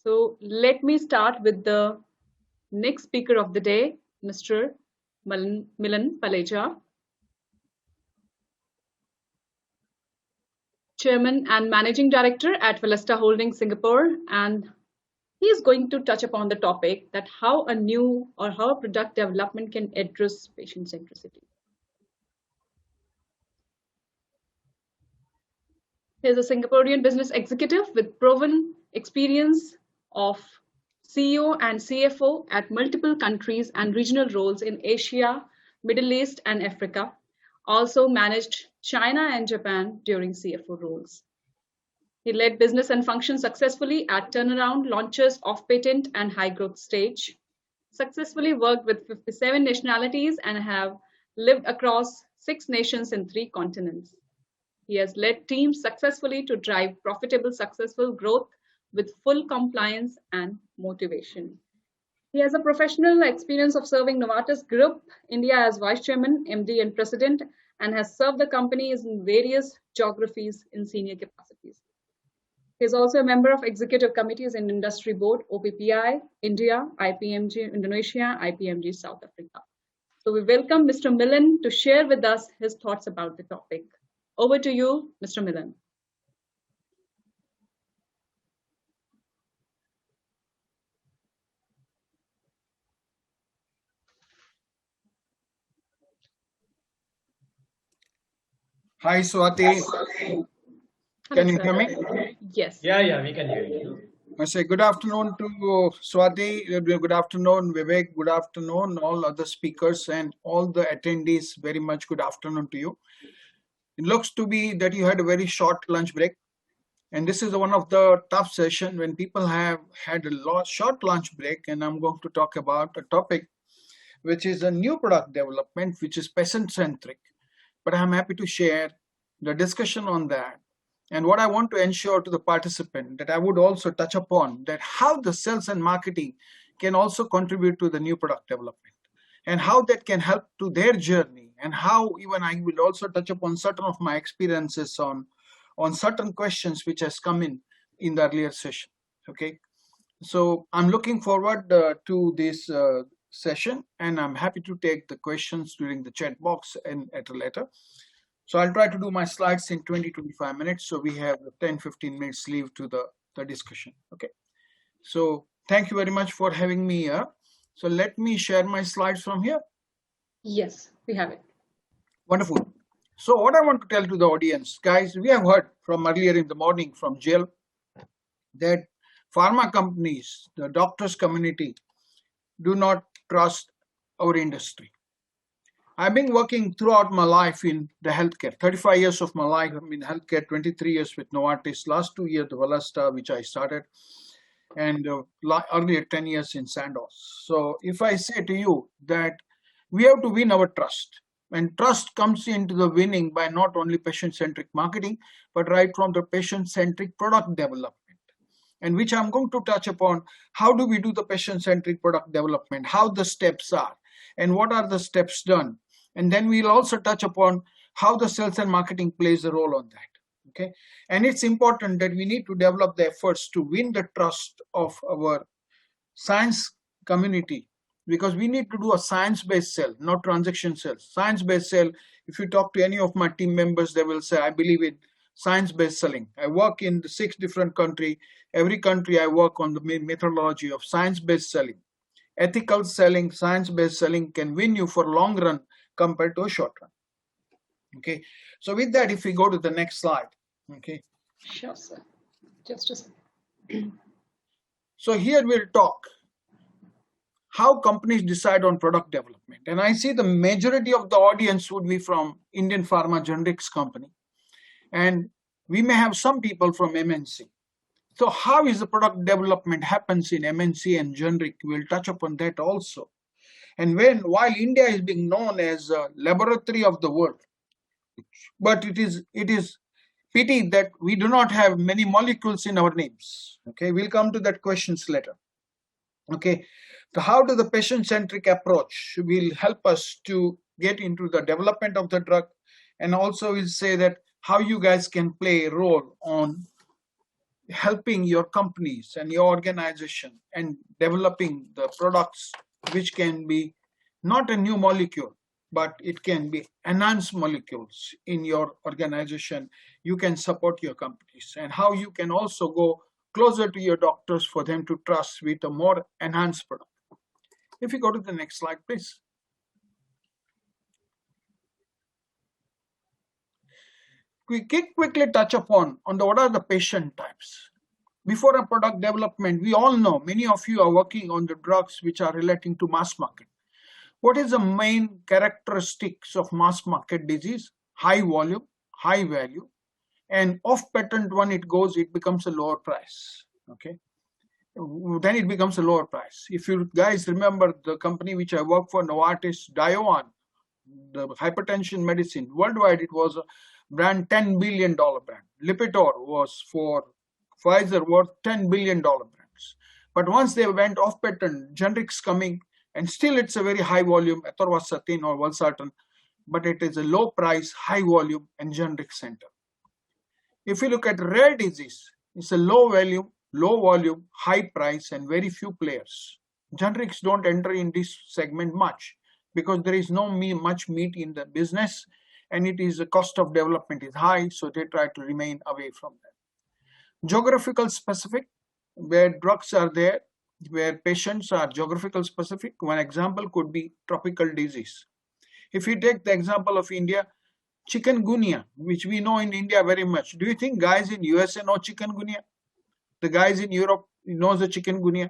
So let me start with the next speaker of the day, Mr. Milan Paleja, Chairman and Managing Director at Velesta Holdings Singapore, and he is going to touch upon the topic that how a product development can address patient centricity. He is a Singaporean business executive with proven experience of CEO and CFO at multiple countries and regional roles in Asia, Middle East, and Africa. Also managed China and Japan during CFO roles. He led business and functions successfully at turnaround launches off patent and high growth stage. Successfully worked with 57 nationalities and have lived across 6 nations in 3 continents. He has led teams successfully to drive profitable, successful growth with full compliance and motivation. He has a professional experience of serving Novartis Group India as Vice Chairman, MD, and President, and has served the companies in various geographies in senior capacities. He is also a member of executive committees in Industry Board, OPPI, India, IPMG, Indonesia, IPMG, South Africa. So we welcome Mr. Milan to share with us his thoughts about the topic. Over to you, Mr. Milan. Hi, Swati. Can you hear me? Yes. Yeah, we can hear you. I say good afternoon to Swati, good afternoon, Vivek, good afternoon, all other speakers and all the attendees, very much good afternoon to you. It looks to be that you had a very short lunch break. And this is one of the tough sessions when people have had a short lunch break. And I'm going to talk about a topic which is a new product development, which is patient-centric. But I'm happy to share the discussion on that. And what I want to ensure to the participant that I would also touch upon that how the sales and marketing can also contribute to the new product development and how that can help to their journey and how even I will also touch upon certain of my experiences on certain questions which has come in the earlier session. Okay, so I'm looking forward to this session and I'm happy to take the questions during the chat box and at a later. So I'll try to do my slides in 20-25 minutes. So we have 10-15 minutes leave to the discussion. Okay. So thank you very much for having me here. So let me share my slides from here. Yes, we have it. Wonderful. So what I want to tell to the audience, guys, we have heard from earlier in the morning from Jill that pharma companies, the doctors community, do not trust our industry. I've been working throughout my life in the healthcare. 35 years of my life I'm in healthcare, 23 years with Novartis, last 2 years the Velesta, which I started, and earlier 10 years in Sandoz. So if I say to you that we have to win our trust, and trust comes into the winning by not only patient-centric marketing, but right from the patient-centric product development, and which I'm going to touch upon how do we do the patient-centric product development, how the steps are, and what are the steps done. And then we'll also touch upon how the sales and marketing plays a role on that. Okay, and it's important that we need to develop the efforts to win the trust of our science community, because we need to do a science-based sell, not transaction sales. Science-based sell, if you talk to any of my team members, they will say, I believe in science-based selling. I work in the 6 different countries. Every country I work on the methodology of science-based selling. Ethical selling, science-based selling can win you for long run compared to a short run. Okay, so with that, if we go to the next slide. Okay, sure, sir. Just a second. So here we'll talk how companies decide on product development, and I see the majority of the audience would be from Indian pharma generics company, and we may have some people from MNC. So how is the product development happens in MNC and generic? We'll touch upon that also. And while India is being known as a laboratory of the world, but it is pity that we do not have many molecules in our names. Okay, we'll come to that questions later. Okay, so how do the patient-centric approach will help us to get into the development of the drug, and also we'll say that how you guys can play a role on helping your companies and your organization and developing the products which can be not a new molecule, but it can be enhanced molecules in your organization. You can support your companies, and how you can also go closer to your doctors for them to trust with a more enhanced product. If you go to the next slide, please. We quickly touch upon what are the patient types. Before a product development, we all know, many of you are working on the drugs which are relating to mass market. What is the main characteristics of mass market disease? High volume, high value, and off patent when it goes, it becomes a lower price. Okay, then it becomes a lower price. If you guys remember the company which I work for, Novartis, Diovan, the hypertension medicine, worldwide it was a brand $10 billion brand. Lipitor was for Pfizer worth $10 billion brands. But once they went off patent, generics coming, and still it's a very high volume, atorvastatin or valsartan, but it is a low price, high volume, and generic center. If you look at rare disease, it's a low volume, high price, and very few players. Generics don't enter in this segment much because there is no much meat in the business, and it is the cost of development is high, so they try to remain away from that. Geographical specific, where drugs are there, where patients are geographical specific. One example could be tropical disease. If you take the example of India, chikungunya, which we know in India very much. Do you think guys in USA know chikungunya? The guys in Europe knows the chikungunya?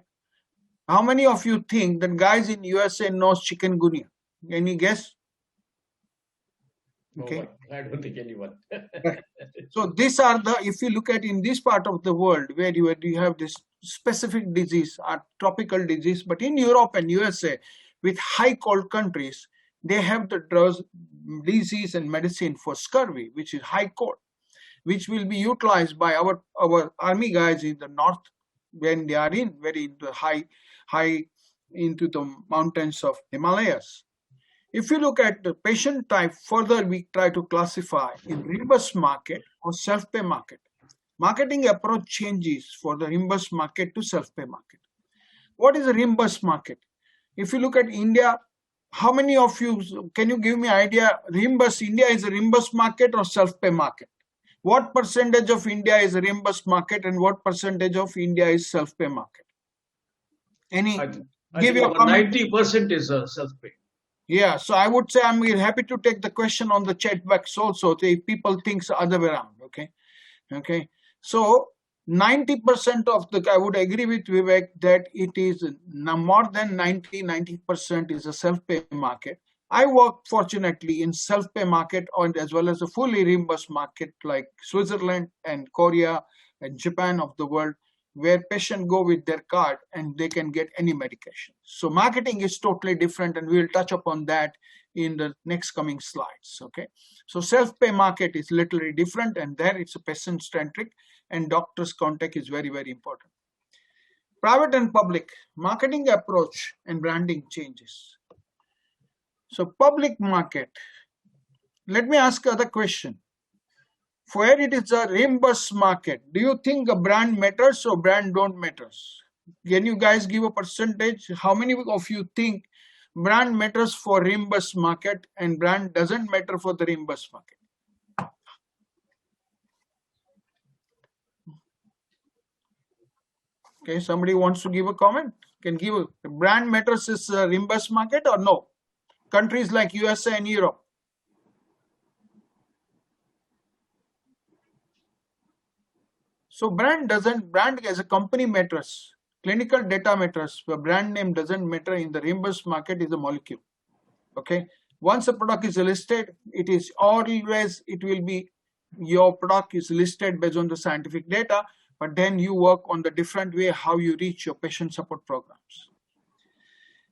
How many of you think that guys in USA knows chikungunya? Any guess? Okay. No, I don't think anyone. So these are the, if you look at in this part of the world where you have this specific disease or tropical disease, but in Europe and USA with high cold countries, they have the drugs, disease and medicine for scurvy, which is high cold, which will be utilized by our army guys in the north when they are in very high into the mountains of Himalayas. If you look at the patient type, further we try to classify in reimbursed market or self-pay market. Marketing approach changes for the reimbursed market to self-pay market. What is a reimbursed market? If you look at India, how many of you, can you give me an idea, reimbursed India is a reimbursed market or self-pay market? What percentage of India is a reimbursed market and what percentage of India is self-pay market? Any? I think over 90% is self-pay. Yeah, so I would say I'm happy to take the question on the chat box also if people think the other way around. Okay. So 90% of the, I would agree with Vivek that it is more than 90% is a self-pay market. I work fortunately in self-pay market and as well as a fully reimbursed market like Switzerland and Korea and Japan of the world, where patients go with their card and they can get any medication. So marketing is totally different, and we'll touch upon that in the next coming slides. Okay, so self-pay market is literally different, and there it's a patient-centric, and doctor's contact is very, very important. Private and public marketing approach and branding changes. So public market, let me ask another question. Where it is a reimbursed market, do you think a brand matters or brand don't matters? Can you guys give a percentage? How many of you think brand matters for reimbursed market and brand doesn't matter for the reimbursed market? Okay, somebody wants to give a comment? Can give a brand matters is a reimbursed market or no? Countries like USA and Europe. So brand as a company matters. Clinical data matters, but brand name doesn't matter in the reimbursed market is a molecule. Okay. Once a product is listed, it is always, it will be your product is listed based on the scientific data, but then you work on the different way how you reach your patient support programs.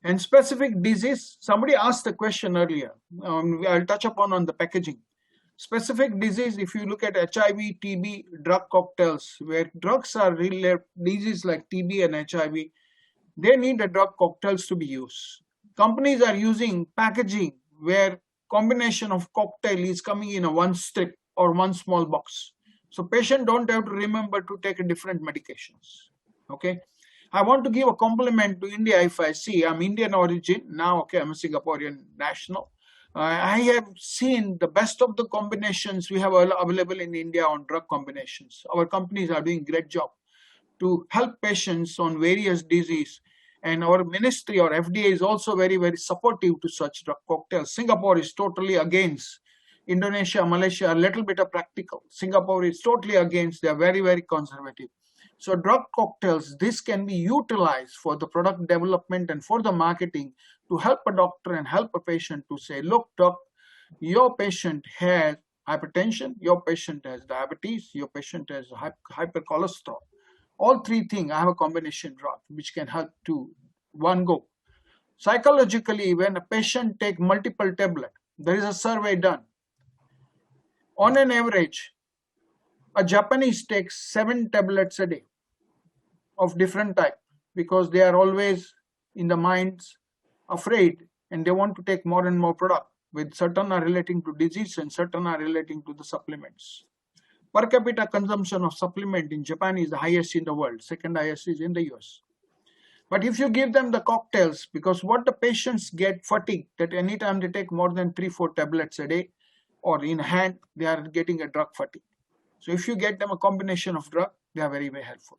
And specific disease, somebody asked the question earlier. I'll touch upon on the packaging. Specific disease, if you look at HIV, TB, drug cocktails, where drugs are really diseases like TB and HIV, they need the drug cocktails to be used. Companies are using packaging where combination of cocktail is coming in a one strip or one small box. So patient don't have to remember to take different medications. Okay. I want to give a compliment to India. If I see, I'm Indian origin now. Okay, I'm a Singaporean national. I have seen the best of the combinations we have available in India on drug combinations. Our companies are doing great job to help patients on various disease. And our ministry or FDA is also very, very supportive to such drug cocktails. Singapore is totally against. Indonesia, Malaysia, a little bit of practical. Singapore is totally against. They are very, very conservative. So drug cocktails, this can be utilized for the product development and for the marketing to help a doctor and help a patient to say, look, doc, your patient has hypertension, your patient has diabetes, your patient has hypercholesterol. All three things, I have a combination drug which can help to one go. Psychologically, when a patient takes multiple tablets, there is a survey done. On an average, a Japanese takes 7 tablets a day of different type because they are always in the minds afraid and they want to take more and more product, with certain are relating to disease and certain are relating to the supplements. Per capita consumption of supplement in Japan is the highest in the world. Second highest is in the US. But if you give them the cocktails, because what the patients get fatigue, that anytime they take more than 3-4 tablets a day or in hand, they are getting a drug fatigue. So if you get them a combination of drug, they are very, very helpful.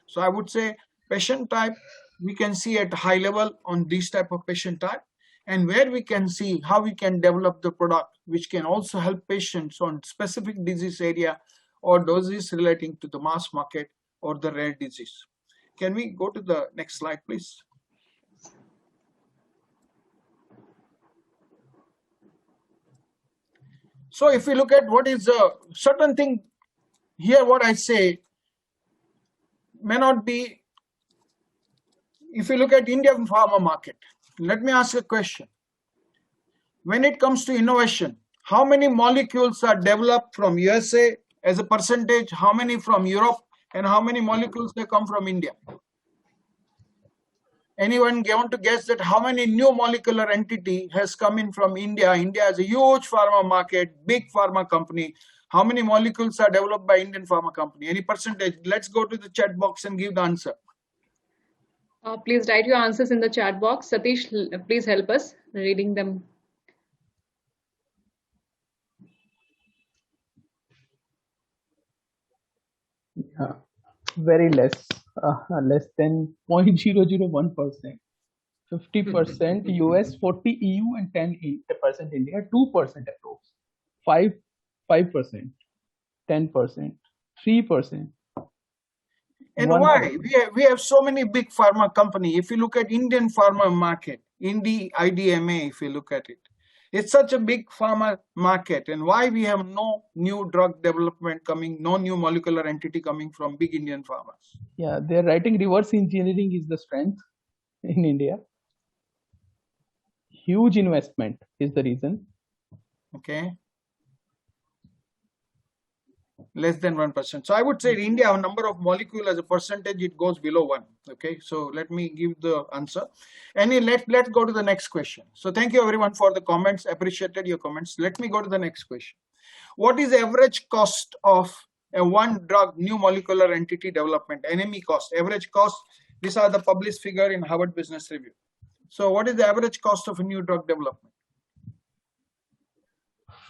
So I would say patient type, we can see at high level on this type of patient type, and where we can see how we can develop the product, which can also help patients on specific disease area or doses relating to the mass market or the rare disease. Can we go to the next slide, please? So if we look at what is a certain thing here, what I say may not be, if you look at Indian pharma market, let me ask a question. When it comes to innovation, how many molecules are developed from USA as a percentage, how many from Europe, and how many molecules they come from India? Anyone want to guess that how many new molecular entity has come in from India? India has a huge pharma market, big pharma company. How many molecules are developed by Indian pharma company? Any percentage? Let's go to the chat box and give the answer. Please write your answers in the chat box. Satish, please help us reading them. Yeah, very less than 0.001%. 50% US, 40 EU, and 10% India, 2% approx. 5%, 10%, 3%. And why? We have so many big pharma company. If you look at Indian pharma market, in the IDMA, if you look at it, it's such a big pharma market. And why we have no new drug development coming, no new molecular entity coming from big Indian pharmas? Yeah, they're writing reverse engineering is the strength in India. Huge investment is the reason. Okay. Less than 1%. So I would say in India, our number of molecule as a percentage, it goes below 1. Okay, so let me give the answer. And let's go to the next question. So thank you everyone for the comments. Appreciated your comments. Let me go to the next question. What is the average cost of a one drug new molecular entity development? NME cost, average cost. These are the published figure in Harvard Business Review. So what is the average cost of a new drug development?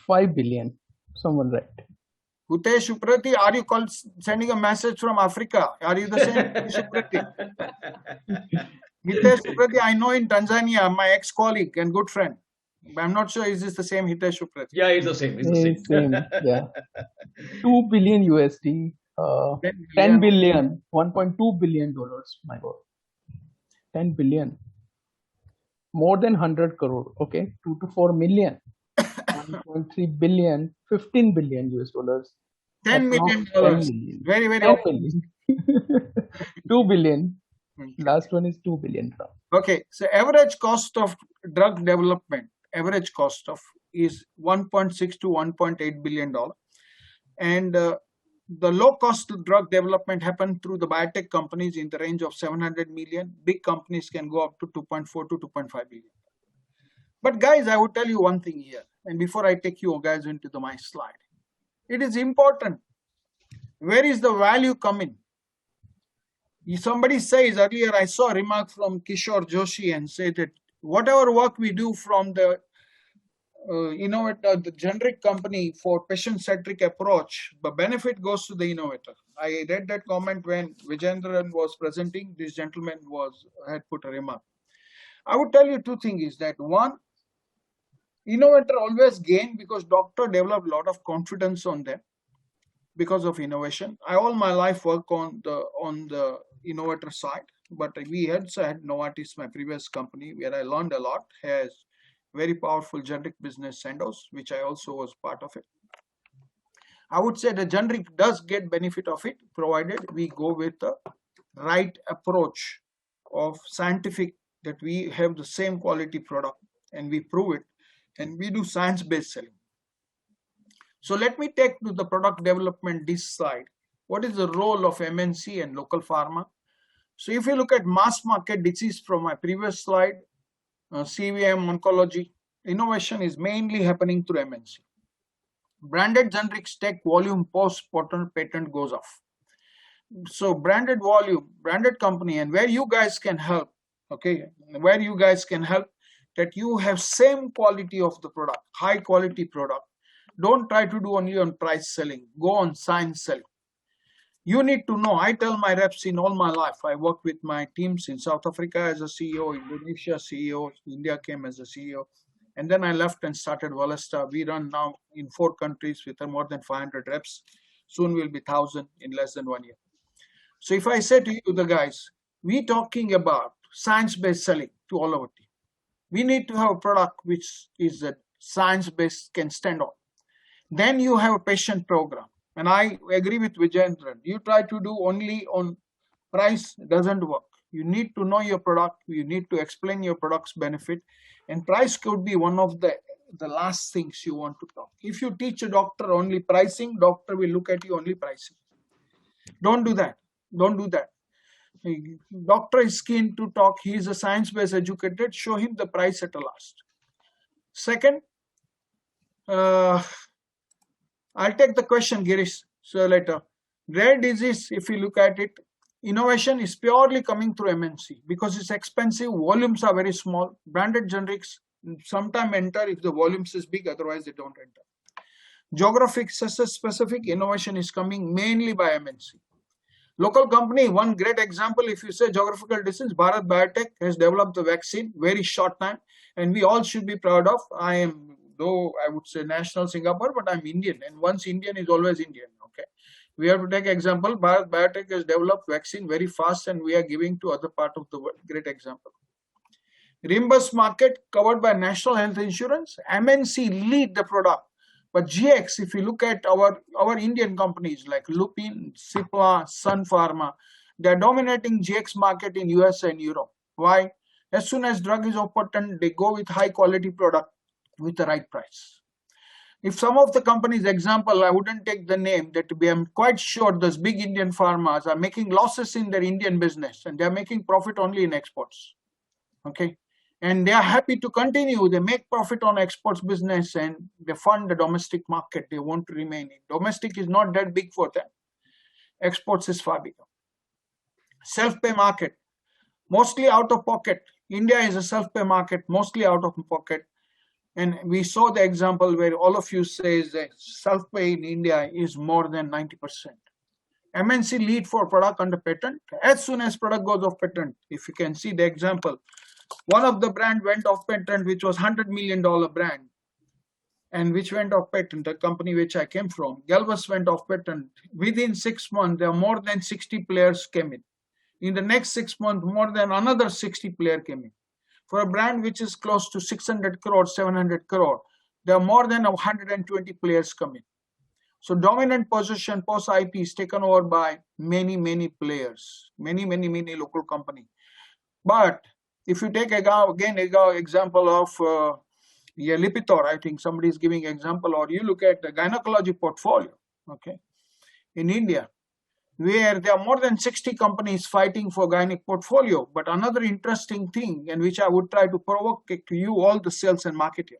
5 billion. Someone right. Hitesh Uprati, are you sending a message from Africa? Are you the same Hitesh Uprati? Hitesh Uprati, I know in Tanzania, my ex-colleague and good friend. But I'm not sure is this the same Hitesh Uprati? Yeah, it's the same. It's the same. Yeah. 2 billion USD. 10 billion. 1.2 billion dollars. My God. 10 billion. More than 100 crore. Okay. 2 to 4 million. 1.3 billion, 15 billion US dollars. $10 million. Very, very 10 billion. 2 billion. Okay. Last one is 2 billion. Okay, so average cost of drug development, average cost of is 1.6 to 1.8 billion dollar, and the low cost drug development happened through the biotech companies in the range of 700 million. Big companies can go up to 2.4 to 2.5 billion. But guys, I would tell you one thing here, and before I take you guys into my slide, it is important Where is the value coming? Somebody says earlier, I saw a remark from Kishore Joshi and said that whatever work we do from the innovator, the generic company for patient-centric approach, the benefit goes to the innovator. I read that comment when Vijendran was presenting. This gentleman had put a remark. I would tell you two things is that one, innovator always gain because doctor develop a lot of confidence on them because of innovation. I all my life work on the innovator side, but we also had Novartis, my previous company, where I learned a lot, has very powerful generic business Sandoz, which I also was part of it. I would say the generic does get benefit of it, provided we go with the right approach of scientific, that we have the same quality product and we prove it and we do science-based selling. So let me take to the product development this side. What is the role of MNC and local pharma? So if you look at mass market disease from my previous slide, CVM, oncology, innovation is mainly happening through MNC. Branded generics take volume post patent goes off. So branded volume, branded company, and where you guys can help, okay, where you guys can help that you have same quality of the product, high quality product. Don't try to do only on price selling, go on science selling. You need to know, I tell my reps in all my life, I work with my teams in South Africa as a CEO, Indonesia CEO, India came as a CEO, and then I left and started Valesta. We run now in 4 countries with more than 500 reps. Soon we'll be 1,000 in less than 1 year. So if I say to you, the guys, we talking about science-based selling to all our team. We need to have a product which is a science-based, can stand on. Then you have a patient program. And I agree with Vijendran. You try to do only on price, doesn't work. You need to know your product. You need to explain your product's benefit. And price could be one of the last things you want to talk. If you teach a doctor only pricing, doctor will look at you only pricing. Don't do that. Don't do that. Doctor is keen to talk. He is a science-based educated. Show him the price at the last. Second, I'll take the question, Girish, so later. Rare disease, if you look at it, innovation is purely coming through MNC because it's expensive, volumes are very small. Branded generics sometimes enter if the volumes is big, otherwise they don't enter. Geographic specific innovation is coming mainly by MNC. Local company, one great example, if you say geographical distance, Bharat Biotech has developed the vaccine very short time, and we all should be proud of. I am, though I would say national Singapore, but I'm Indian, and once Indian is always Indian. Okay, we have to take example. Bharat Biotech has developed vaccine very fast, and we are giving to other part of the world. Great example. Reimbursed market covered by national health insurance. MNC lead the product. But GX, if you look at our Indian companies like Lupin, Cipla, Sun Pharma, they're dominating GX market in US and Europe. Why? As soon as drug is patent, they go with high quality product with the right price. If some of the companies, example, I wouldn't take the name, that I'm quite sure those big Indian pharmas are making losses in their Indian business and they're making profit only in exports. Okay. And they are happy to continue. They make profit on exports business and they fund the domestic market. They want to remain in. Domestic is not that big for them. Exports is far bigger. Self-pay market, mostly out of pocket. India is a self-pay market, mostly out of pocket. And we saw the example where all of you say that self-pay in India is more than 90%. MNC lead for product under patent. As soon as product goes off patent, if you can see the example, one of the brand went off patent, which was $100 million brand, and which went off patent, the company which I came from. Galvus went off patent. Within 6 months, there are more than 60 players came in. In the next 6 months, more than another 60 players came in. For a brand which is close to 600 crore, 700 crore, there are more than 120 players coming. So dominant position post-IP is taken over by many, many players, many local companies. But if you take again example of Lipitor, I think somebody is giving example, or you look at the gynecology portfolio, okay, in India, where there are more than 60 companies fighting for gynec portfolio. But another interesting thing, and which I would try to provoke to you all the sales and marketing,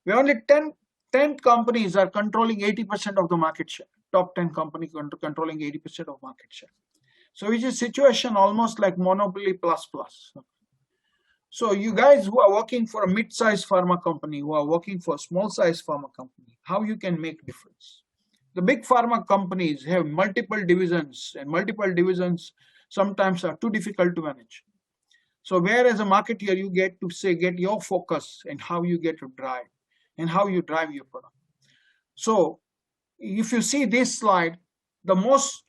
where only 10 companies are controlling 80% of the market share. top 10 company controlling 80% of market share. So which is situation almost like monopoly plus plus. So you guys who are working for a mid-sized pharma company, who are working for a small-sized pharma company, how you can make difference? The big pharma companies have multiple divisions, and multiple divisions sometimes are too difficult to manage. So where as a marketer you get to get your focus and how you get to drive and how you drive your product. So if you see this slide, the most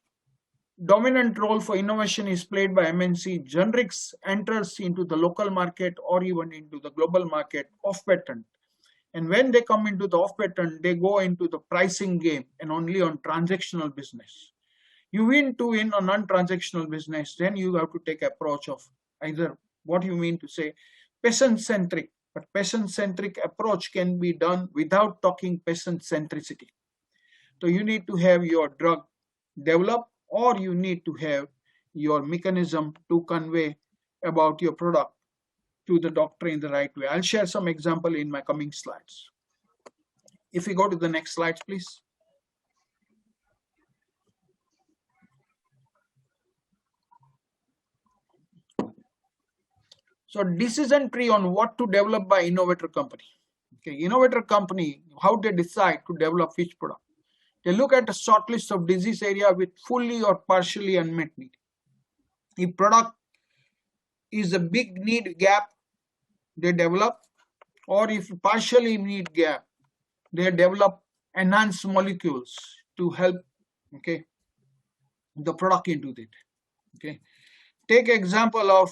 dominant role for innovation is played by MNC. Generics enters into the local market or even into the global market off patent. And when they come into the off patent, they go into the pricing game and only on transactional business. You win to win on non-transactional business, then you have to take approach of either what you mean to say patient-centric, but patient-centric approach can be done without talking patient centricity. So you need to have your drug developed, or you need to have your mechanism to convey about your product to the doctor in the right way. I'll share some example in my coming slides. If we go to the next slides, please. So decision tree on what to develop by innovator company. Okay, innovator company, how they decide to develop which product. They look at a short list of disease area with fully or partially unmet need. If product is a big need gap, they develop, or if partially need gap, they develop enhanced molecules to help, okay, the product into it. Okay, take example of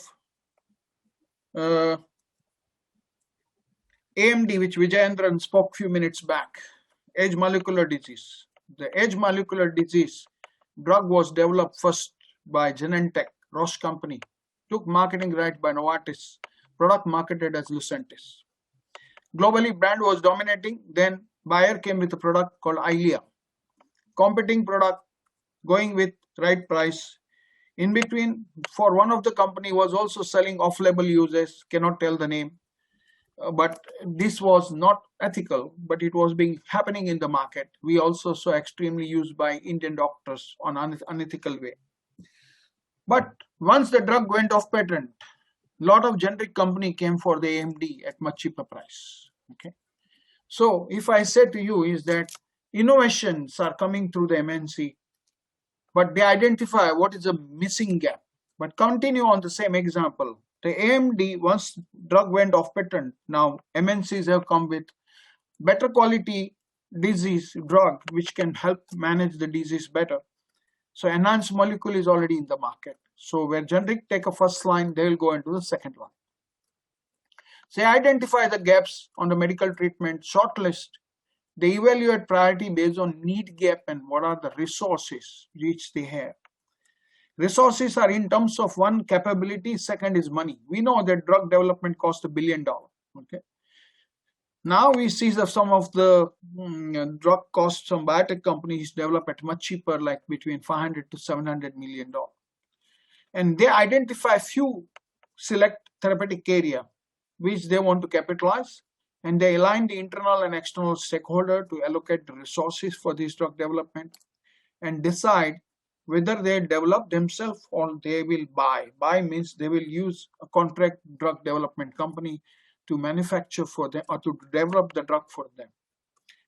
AMD, which Vijayendran spoke few minutes back, edge molecular disease. The edge molecular disease drug was developed first by Genentech, Roche company, took marketing right by Novartis, product marketed as Lucentis. Globally, brand was dominating, then Bayer came with a product called Eylea. Competing product, going with right price. In between, for one of the company was also selling off-label uses, cannot tell the name, but this was not ethical, but it was being happening in the market. We also saw extremely used by Indian doctors on unethical way. But once the drug went off patent, lot of generic company came for the AMD at much cheaper price. Okay, so if I say to you is that innovations are coming through the MNC, but they identify what is a missing gap. But continue on the same example. The AMD, once drug went off patent, now MNCs have come with better quality disease drug which can help manage the disease better. So enhanced molecule is already in the market. So where generic take a first line, they will go into the second one. They identify the gaps on the medical treatment shortlist. They evaluate priority based on need gap and what are the resources which they have. Resources are in terms of one, capability, second is money. We know that drug development costs $1 billion. Okay. Now we see that some of the drug costs some biotech companies develop at much cheaper, like between $500 to $700 million. And they identify few select therapeutic area which they want to capitalize, and they align the internal and external stakeholder to allocate the resources for this drug development and decide whether they develop themselves or they will buy. Buy means they will use a contract drug development company to manufacture for them or to develop the drug for them.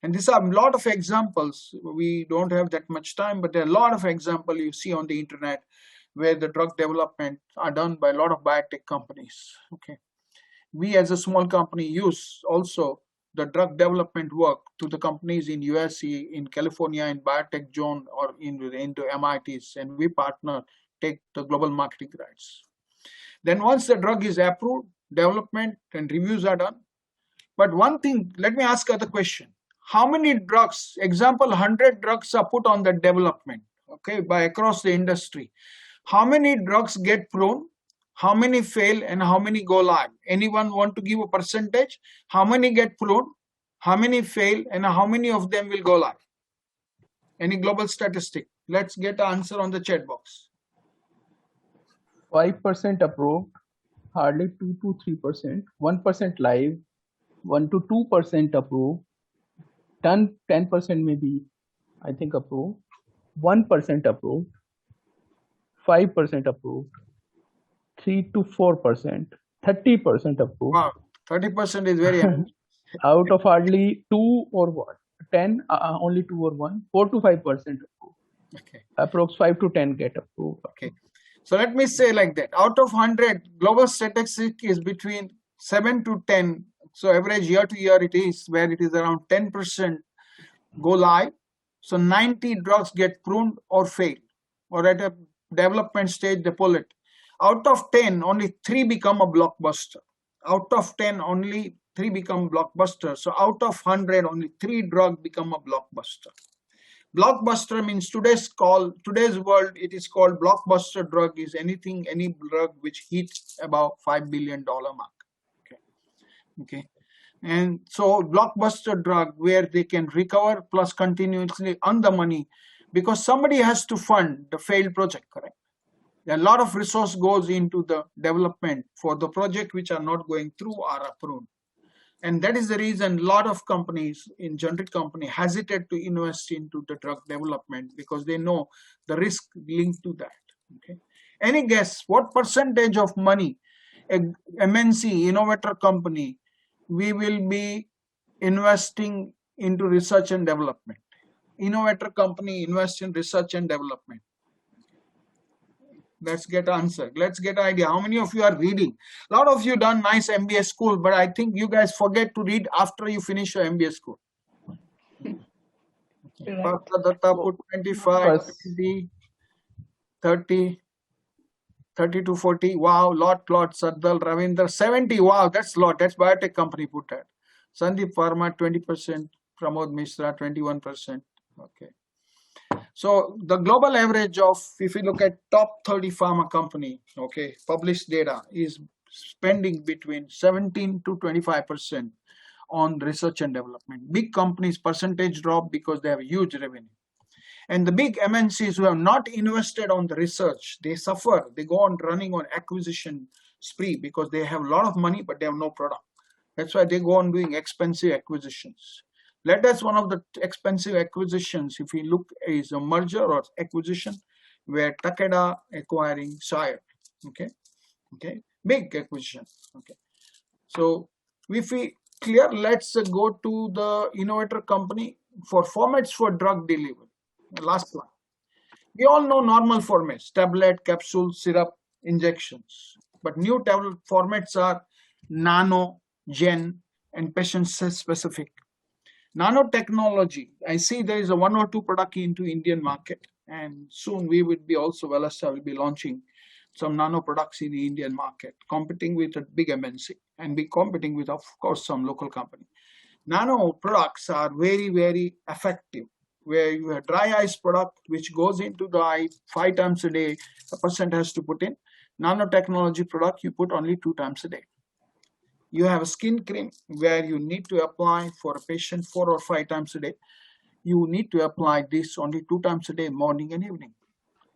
And these are a lot of examples. We don't have that much time, but there are a lot of examples you see on the internet where the drug development are done by a lot of biotech companies. Okay, we as a small company use also the drug development work to the companies in USC, in California, in biotech zone, or into MITs, and we partner, take the global marketing rights. Then once the drug is approved, development and reviews are done. But one thing, let me ask other question. How many drugs, example 100 drugs are put on the development, okay, by across the industry. How many drugs get pruned? How many fail and how many go live? Anyone want to give a percentage? How many get pruned? How many fail and how many of them will go live? Any global statistic? Let's get an answer on the chat box. 5% approved, hardly 2 to 3%, 1% live, 1 to 2% approved, 10% maybe, I think approved, 1% approved, 5% approved, 3 to 4%, 30% approved. Wow, 30% is very high. Out of hardly 2 or what? 10, only 2 or 1, 4 to 5% approved. Okay. Approx 5 to 10 get approved. Okay. So let me say like that. Out of 100, global statistic is between 7 to 10. So average year to year it is where it is around 10% go live. So 90 drugs get pruned or fail, or at a development stage they pull it. Out of 10, only 3 become a blockbuster. Out of 10, only 3 become blockbuster. So out of 100, only 3 drugs become a blockbuster. Blockbuster means today's world, it is called blockbuster drug is any drug which hits about $5 billion mark. Okay. And so blockbuster drug where they can recover plus continuously earn the money, because somebody has to fund the failed project, correct? A lot of resource goes into the development for the project which are not going through or approved. And that is the reason a lot of companies in generic company hesitate to invest into the drug development, because they know the risk linked to that. Okay. Any guess what percentage of money a MNC innovator company we will be investing into research and development? Innovator company invest in research and development. Let's get answer. Let's get idea. How many of you are reading? A lot of you done nice MBA school, but I think you guys forget to read after you finish your MBA school. Datta put 25, 20, 30, 30 to 40. Wow, lot. Sadal, Ravinder, 70. Wow, that's lot. That's biotech company put that. Sandeep Pharma, 20%. Pramod Mishra, 21%. Okay. So the global average of, if you look at top 30 pharma company, okay, published data is spending between 17 to 25% on research and development. Big companies percentage drop because they have a huge revenue. And the big MNCs who have not invested on the research, they suffer. They go on running on acquisition spree because they have a lot of money, but they have no product. That's why they go on doing expensive acquisitions. Latest one of the expensive acquisitions, if we look, is a merger or acquisition where Takeda acquiring Shire. Okay, big acquisition. Okay, so if we clear, let's go to the innovator company for formats for drug delivery. Last one. We all know normal formats: tablet, capsule, syrup, injections. But new tablet formats are nano, gen, and patient specific. Nanotechnology, I see there is a 1 or 2 product into Indian market, and soon we will be also, Velasta will be launching some nano products in the Indian market, competing with a big MNC and be competing with, of course, some local company. Nano products are very, very effective, where you have dry ice product which goes into the eye 5 times a day, a person has to put in. Nanotechnology product you put only 2 times a day. You have a skin cream where you need to apply for a patient 4 or 5 times a day. You need to apply this only 2 times a day, morning and evening.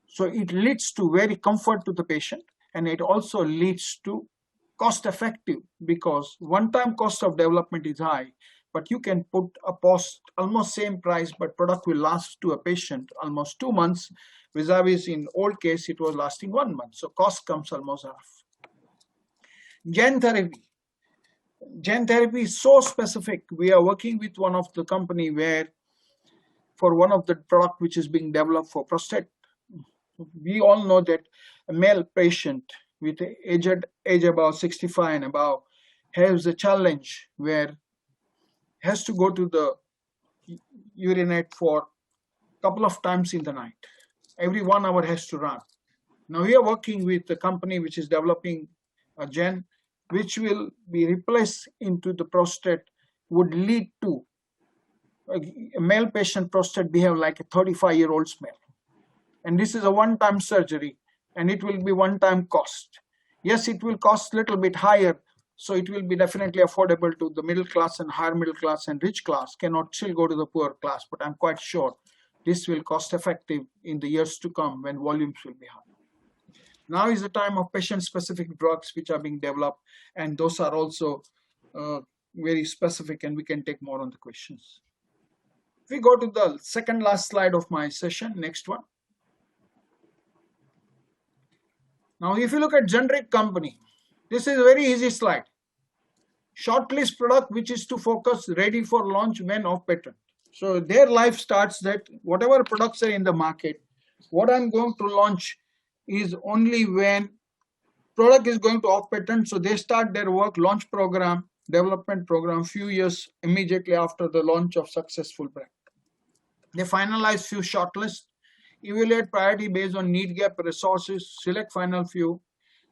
So it leads to very comfort to the patient, and it also leads to cost effective, because one-time cost of development is high, but you can put a post almost same price, but product will last to a patient almost 2 months, vis-a-vis in old case it was lasting 1 month. So cost comes almost half. Gene therapy. Gene therapy is so specific. We are working with one of the company where for one of the product which is being developed for prostate. We all know that a male patient with age about 65 and above has a challenge where has to go to the urinate for a couple of times in the night. Every 1 hour has to run. Now we are working with a company which is developing a gene which will be replaced into the prostate, would lead to a male patient prostate behave like a 35-year-old male. And this is a one-time surgery, and it will be one-time cost. Yes, it will cost a little bit higher, so it will be definitely affordable to the middle class and higher middle class and rich class, cannot still go to the poor class, but I'm quite sure this will cost effective in the years to come when volumes will be high. Now is the time of patient-specific drugs which are being developed, and those are also very specific, and we can take more on the questions. If we go to the second last slide of my session, next one. Now, if you look at generic company, this is a very easy slide. Shortlist product which is to focus, ready for launch when off patent. So their life starts that whatever products are in the market, what I'm going to launch is only when product is going to off patent. So they start their work, launch program, development program, few years immediately after the launch of successful brand. They finalize few shortlists, evaluate priority based on need gap resources, select final few,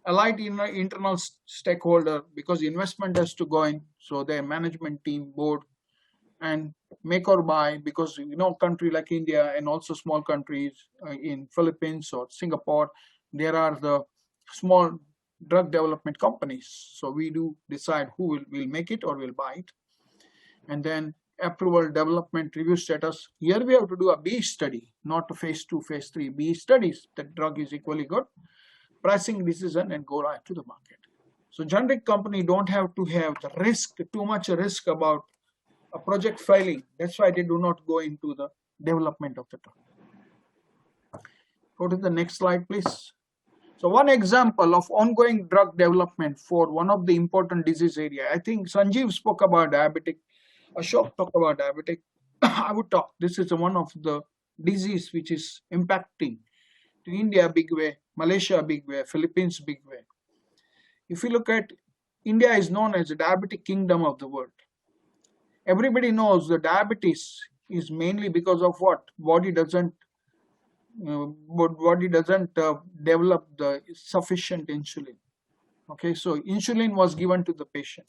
alight internal stakeholder because investment has to go in. So their management team, board, and make or buy because country like India and also small countries in Philippines or Singapore, there are the small drug development companies. So we do decide who will make it or will buy it. And then approval, development, review status. Here we have to do a B study, not a phase 2, phase 3. B studies that drug is equally good, pricing decision, and go right to the market. So generic company don't have to have the risk, too much risk about a project failing. That's why they do not go into the development of the drug. Go to the next slide, please. So one example of ongoing drug development for one of the important disease area. I think Sanjeev spoke about diabetic. Ashok talked about diabetic. I would talk. This is one of the disease which is impacting to India big way, Malaysia big way, Philippines big way. If you look at India is known as the diabetic kingdom of the world. Everybody knows the diabetes is mainly because of what? Body doesn't develop the sufficient insulin. Okay, so insulin was given to the patient.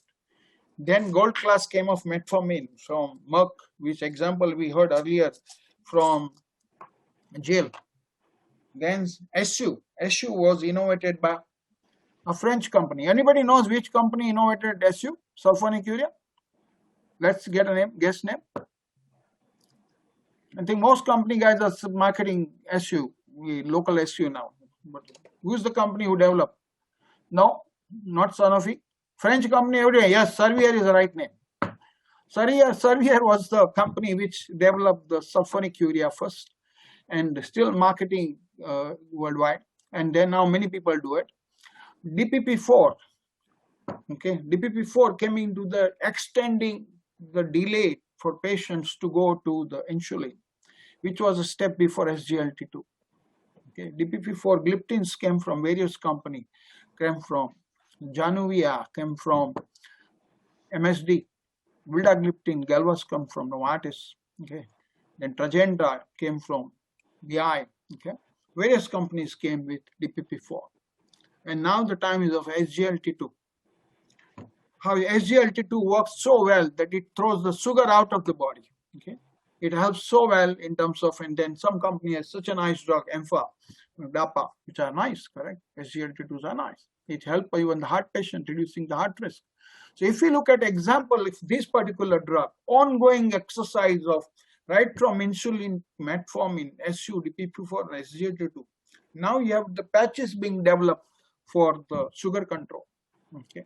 Then gold class came of metformin from Merck, which example we heard earlier from jail. Then SU was innovated by a French company. Anybody knows which company innovated SU? Sulfonic urea? Let's get a name, guess name. I think most company guys are marketing SU, local SU now. But who's the company who developed? No, not Sanofi. French company every day. Yes, Servier is the right name. Servier was the company which developed the sulfonic urea first and still marketing worldwide. And then now many people do it. DPP4. Okay, DPP4 came into the extending the delay for patients to go to the insulin, which was a step before SGLT2. Okay, DPP4 gliptins came from various companies, came from Januvia, came from MSD, vildagliptin, Galvus come from Novartis. Okay, then Trajenta came from BI. Okay, various companies came with DPP4, and now the time is of SGLT2. How SGLT2 works so well that it throws the sugar out of the body. Okay, it helps so well in terms of, and then some company has such a nice drug, EMPHA, DAPA, which are nice, correct? SGLT2s are nice. It helps even the heart patient, reducing the heart risk. So if you look at example, if this particular drug, ongoing exercise of right from insulin, metformin, SU, DPP4, and SGLT2, now you have the patches being developed for the sugar control. Okay.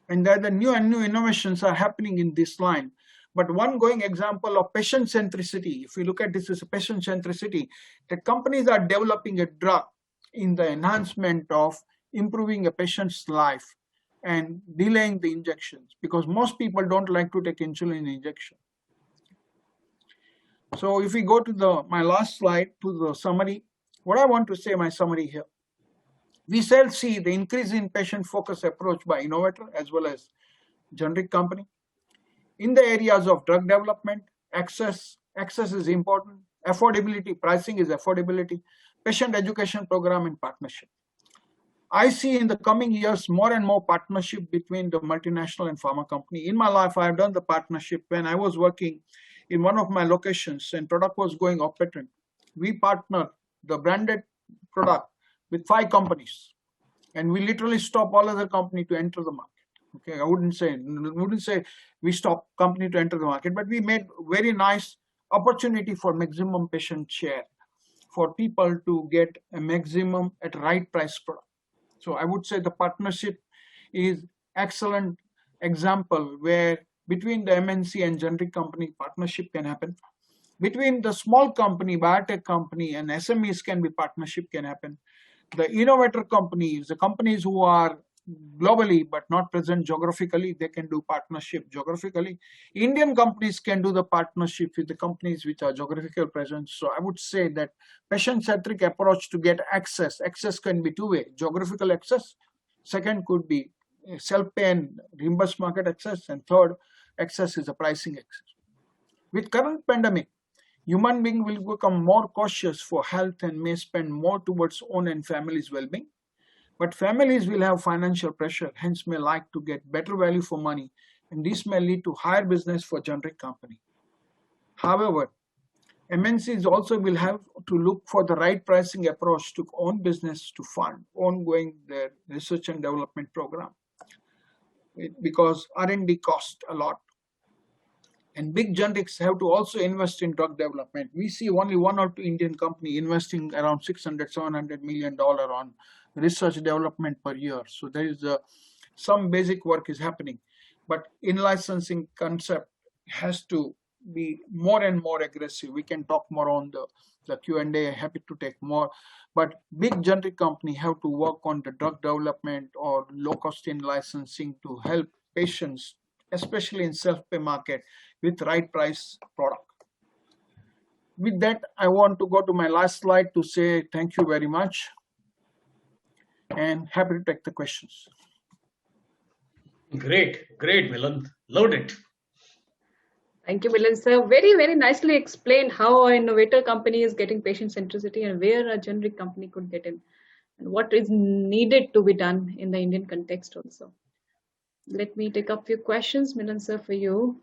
And there the new innovations are happening in this line. But one going example of patient centricity, if you look at this as a patient centricity, the companies are developing a drug in the enhancement of improving a patient's life and delaying the injections, because most people don't like to take insulin injection. So if we go to my last slide, to the summary, what I want to say, my summary here. We shall see the increase in patient-focused approach by innovator as well as generic company. In the areas of drug development, access is important. Affordability, pricing is affordability. Patient education program and partnership. I see in the coming years more and more partnership between the multinational and pharma company. In my life, I have done the partnership when I was working in one of my locations and product was going off patent. We partnered the branded product with 5 companies, and we literally stop all other company to enter the market. Okay, I wouldn't say we stop company to enter the market, but we made very nice opportunity for maximum patient share, for people to get a maximum at right price product. So I would say the partnership is excellent example where between the MNC and generic company partnership can happen. Between the small company, biotech company, and SMEs partnership can happen. The innovator companies, the companies who are globally but not present geographically, they can do partnership geographically. Indian companies can do the partnership with the companies which are geographical presence. So I would say that patient-centric approach to get access. Access can be two-way, geographical access. Second could be self-pay and reimbursed market access. And third, access is a pricing access. With current pandemic, human being will become more cautious for health and may spend more towards own and family's well-being. But families will have financial pressure, hence may like to get better value for money, and this may lead to higher business for generic company. However, MNCs also will have to look for the right pricing approach to own business to fund ongoing their research and development program, because R&D costs a lot. And big generics have to also invest in drug development. We see only one or two Indian company investing around $600–700 million on research development per year. So there is some basic work is happening, but in-licensing concept has to be more and more aggressive. We can talk more on the Q&A, happy to take more. But big generic company have to work on the drug development or low-cost in-licensing to help patients, especially in self-pay market, with right price product. With that, I want to go to my last slide to say thank you very much and happy to take the questions. Great, Milan. Loved it. Thank you, Milan sir. Very, very nicely explained how an innovator company is getting patient centricity and where a generic company could get in and what is needed to be done in the Indian context also. Let me take up a few questions, Milan sir, for you.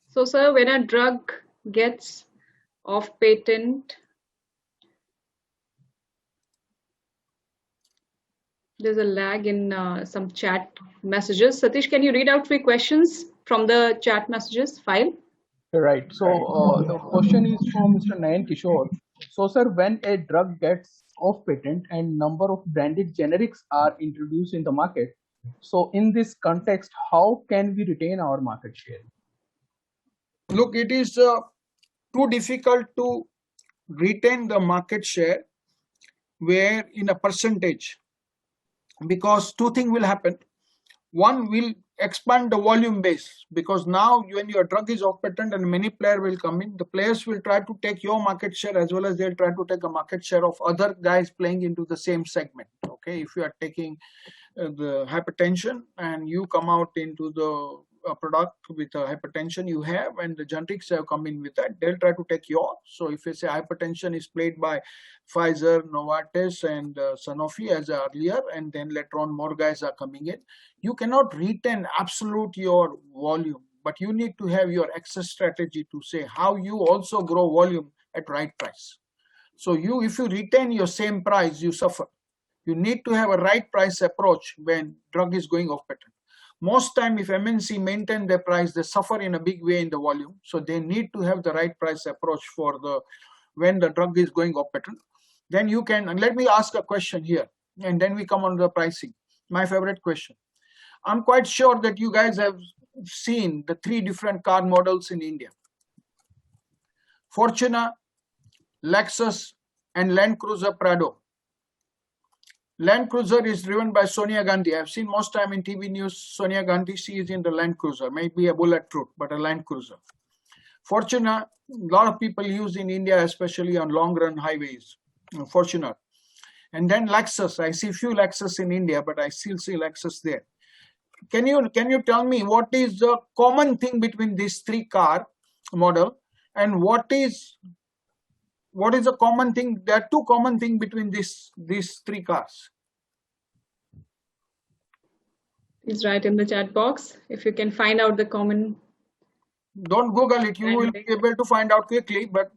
So, sir, when a drug gets off patent, there's a lag in some chat messages. Satish, can you read out 3 questions from the chat messages file? Right. So the question is from Mr. Nayan Kishore. So, sir, when a drug gets off patent and number of branded generics are introduced in the market, so in this context, how can we retain our market share? Look, it is too difficult to retain the market share where in a percentage, because two things will happen. One will expand the volume base, because now when your drug is off patent and many players will come in, the players will try to take your market share as well as they'll try to take a market share of other guys playing into the same segment. Okay, if you are taking the hypertension and you come out into the product with hypertension you have, and the generics have come in with that, they'll try to take yours. So if you say hypertension is played by Pfizer, Novartis, and Sanofi as earlier, and then later on more guys are coming in, you cannot retain absolute your volume, but you need to have your access strategy to say how you also grow volume at right price. So if you retain your same price, you suffer. You need to have a right price approach when drug is going off patent. Most time, if MNC maintain their price, they suffer in a big way in the volume. So they need to have the right price approach for when the drug is going off patent. Then you can, and let me ask a question here, and then we come on the pricing. My favorite question. I'm quite sure that you guys have seen the 3 different car models in India: Fortuner, Lexus, and Land Cruiser Prado. Land Cruiser is driven by Sonia Gandhi. I've seen most time in TV news, Sonia Gandhi, she is in the Land Cruiser, maybe a bulletproof, but a Land Cruiser. Fortuner, a lot of people use in India, especially on long run highways, Fortuner. And then Lexus, I see few Lexus in India, but I still see Lexus there. Can you tell me what is the common thing between these 3 car model, and what is the common thing? There are 2 common things between these 3 cars. Please write in the chat box if you can find out the common. Don't Google it, you will be able to find out quickly, but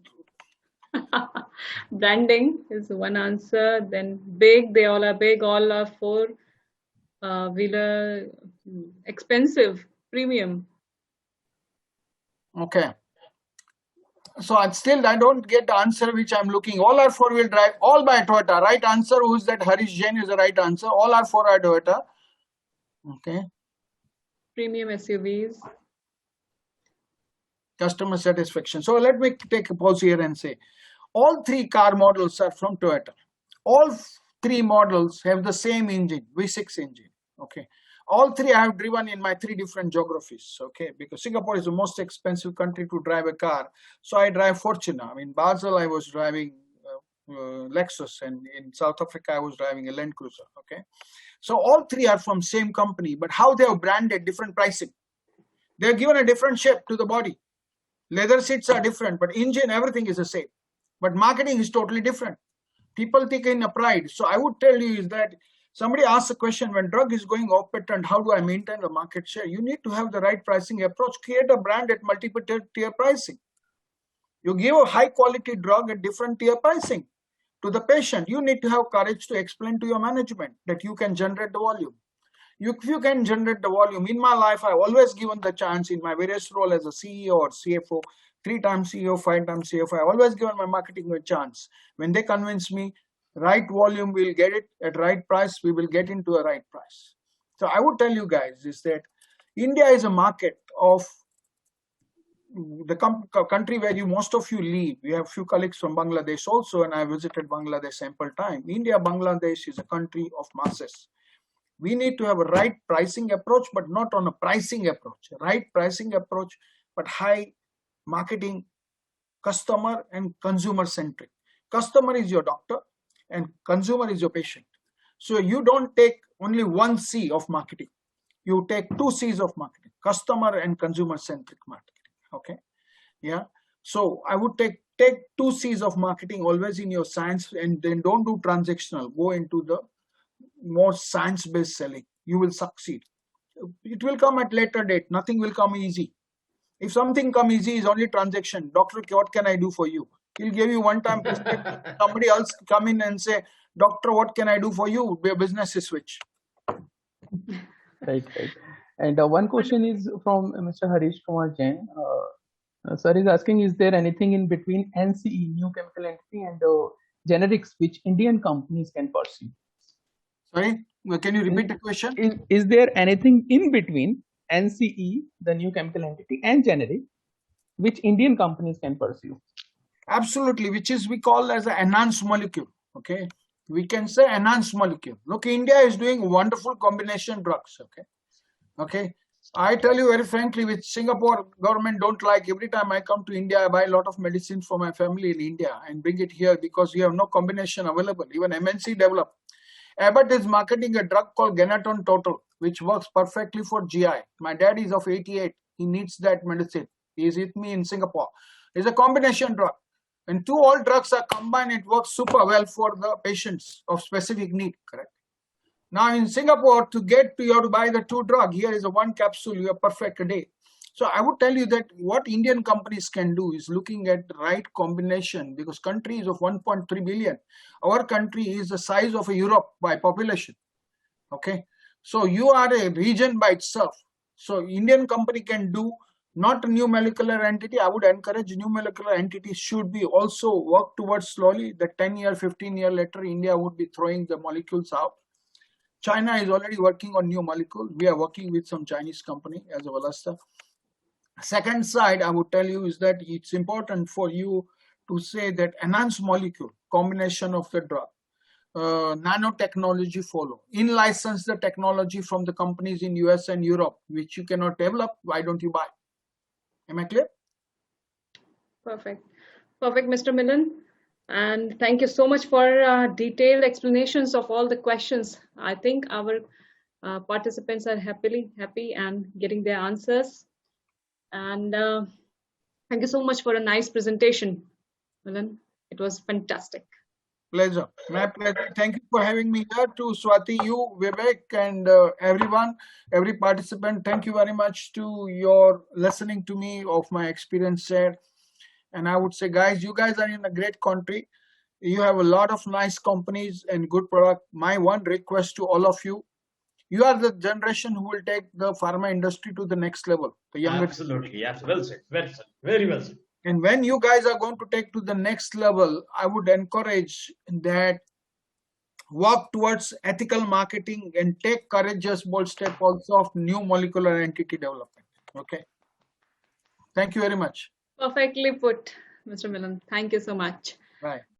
branding is one answer. Then big, they all are big, all are 4 wheeler, expensive, premium. Okay. So I don't get the answer which I'm looking. All are 4-wheel drive, all by Toyota. Right answer, who is that? Harish Jain is the right answer. All are 4 by Toyota. Okay. Premium SUVs. customer satisfaction. So let me take a pause here and say, all three car models are from Toyota. All three models have the same engine, V6 engine. Okay. All three I have driven in my three different geographies. Okay, because Singapore is the most expensive country to drive a car, so I drive Fortuner. I mean, Basel I was driving Lexus, and in South Africa I was driving a Land Cruiser. Okay, so all three are from same company, but how they have branded different pricing. They are given a different shape to the body. Leather seats are different, but engine, everything is the same. But marketing is totally different. People take in a pride. So I would tell you is that somebody asks a question, when drug is going off patent, how do I maintain the market share? You need to have the right pricing approach. Create a brand at multiple tier pricing. You give a high quality drug at different tier pricing to the patient. You need to have courage to explain to your management that you can generate the volume. If you can generate the volume, in my life, I've always given the chance in my various role as a CEO or CFO, 3-time CEO, 5-time CFO, I've always given my marketing a chance. When they convince me, right volume, we'll get it at right price, we will get into a right price. So I would tell you guys is that India is a market of the country where most of you live. We have few colleagues from Bangladesh also, and I visited Bangladesh ample time. India, Bangladesh is a country of masses. We need to have a right pricing approach, but not on a pricing approach. Right pricing approach, but high marketing, customer and consumer centric. Customer is your doctor and consumer is your patient. So you don't take only one C of marketing. You take two C's of marketing, customer and consumer centric marketing. Okay. Yeah. So I would take two C's of marketing always in your science, and then don't do transactional. Go into the more science-based selling. You will succeed. It will come at later date. Nothing will come easy. If something come easy, is only transaction. Doctor, what can I do for you? He'll give you one time. Somebody else come in and say, doctor, what can I do for you? Your business is switch. Right. And one question is from Mr. Harish Kumar Jain. Sir is asking, is there anything in between NCE, new chemical entity, and generics which Indian companies can pursue? Sorry, can you repeat the question? Is there anything in between NCE, the new chemical entity, and generic which Indian companies can pursue? Absolutely, which is we call as an enhanced molecule. Okay, we can say enhanced molecule. Look, India is doing wonderful combination drugs. Okay. I tell you very frankly, which Singapore government don't like. Every time I come to India, I buy a lot of medicine for my family in India and bring it here because we have no combination available. Even MNC develop. Abbott is marketing a drug called Genaton Total, which works perfectly for GI. My dad is of 88. He needs that medicine. He is with me in Singapore. It's a combination drug. When all drugs are combined, it works super well for the patients of specific need, correct? Now in Singapore, you have to buy the two drug. Here is a one capsule, you are perfect a day. So I would tell you that what Indian companies can do is looking at the right combination, because country is of 1.3 billion. Our country is the size of Europe by population. Okay. So you are a region by itself. So Indian company can do not a new molecular entity. I would encourage new molecular entities should be also work towards slowly. The 10-year, 15-year later, India would be throwing the molecules out. China is already working on new molecule. We are working with some Chinese company as well as the second side. I would tell you is that it's important for you to say that enhanced molecule, combination of the drug, nanotechnology follow. In-license the technology from the companies in US and Europe, which you cannot develop. Why don't you buy? Am I clear? Perfect, Mr. Milan. And thank you so much for detailed explanations of all the questions. I think our participants are happy and getting their answers. And thank you so much for a nice presentation, Milan. It was fantastic. Pleasure. My pleasure. Thank you for having me here. To Swati, you, Vivek, and everyone, every participant, thank you very much to your listening to me of my experience share. And I would say, guys, you guys are in a great country. You have a lot of nice companies and good product. My one request to all of you, you are the generation who will take the pharma industry to the next level. The younger. Absolutely. Yes. Well said. Well said. Very well said. And when you guys are going to take to the next level, I would encourage that work towards ethical marketing and take courageous, bold step also of new molecular entity development. Okay. Thank you very much. Perfectly put, Mr. Milan. Thank you so much. Bye.